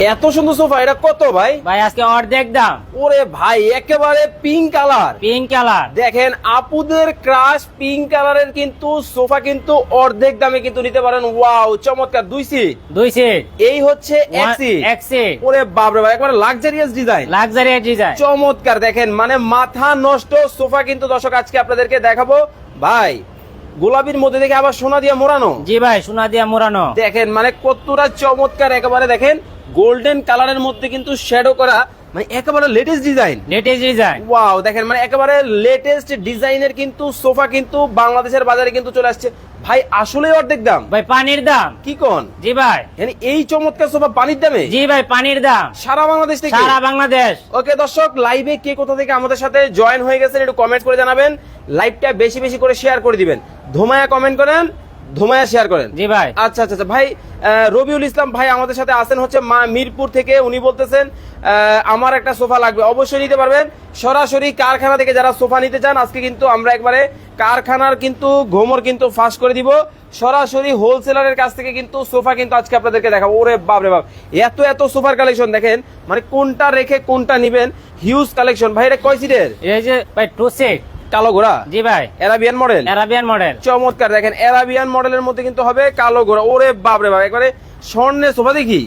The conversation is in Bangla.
এত সুন্দর সোফা, এটা কত ভাই? ভাই আজকে অর্ধেক দাম। ওরে ভাই একেবারে পিঙ্ক কালার। পিঙ্ক কালার দেখেন আপুদের ক্রাশ পিঙ্ক কালারের কিন্তু সোফা কিন্তু অর্ধেক দামে কিন্তু নিতে পারেন। ওয়াও চমৎকার। 2 সিট। 2 সিট। এই হচ্ছে 1 সিট। 1 সিট। ওরে বাপরে ভাই, একবারে লাক্সারিয়াস ডিজাইন। Luxurious design. চমৎকার। দেখেন মানে মাথা নষ্ট সোফা কিন্তু দর্শক আজকে আপনাদেরকে দেখাবো। ভাই গোলাপির মধ্যে দেখে আবার সোনা দিয়ে মোড়ানো। জি ভাই, সোনা দিয়া মোড়ানো। দেখেন মানে কতটা চমৎকার। একেবারে দেখেন গোল্ডেন কালারের মধ্যে কিন্তু শ্যাডো করা, মানে একেবারে latest design. Latest design. Wow দেখেন মানে একেবারে লেটেস্ট ডিজাইনের কিন্তু সোফা কিন্তু বাংলাদেশের বাজারে কিন্তু চলে আসছে। ভাই আসলে অর্ধেক দাম। ভাই পানির দাম। কি কোন? জি ভাই। মানে এই চমৎকার সোফা পানির দামে? জি ভাই, পানির দাম সারা বাংলাদেশ থেকে? সারা বাংলাদেশ। ওকে দর্শক, লাইভে কে কোথা থেকে আমাদের সাথে জয়েন হয়ে গেছেন একটু কমেন্ট করে জানাবেন। লাইভটা বেশি বেশি করে শেয়ার করে দিবেন। ধুমায়া কমেন্ট করেন, ধুমায়া শেয়ার করেন। জি ভাই। আচ্ছা আচ্ছা আচ্ছা ভাই, রবিউল ইসলাম ভাই আমাদের সাথে আছেন হচ্ছে মিরপুর থেকে। উনি বলতেছেন আমার একটা সোফা লাগবে। অবশ্যই নিতে পারবেন। সরাসরি কারখানা থেকে যারা সোফা নিতে চান, আজকে কিন্তু আমরা একবারে কারখানার কিন্তু ঘোমর কিন্তু ফাঁস করে দিব। সরাসরি হোলসেলারের কাছ থেকে কিন্তু সোফা কিন্তু আজকে আপনাদেরকে দেখাবো। ওরে বাপ রে বাপ, এত এত সোফার কালেকশন দেখেন, মানে কোনটা রেখে কোনটা নিবেন। Huge collection. ভাই এটা কয় সিটের? এই যে ভাই 2 সিট। কালো ঘোড়া? জি ভাই। Arabian model? Arabian model. চমৎকার। দেখেন অ্যারাবিয়ান মডেলের মধ্যে কিন্তু হবে কালো ঘোড়া। ওরে বাপ রে বাপ, একবারে স্বর্ণের সোফা দেখি।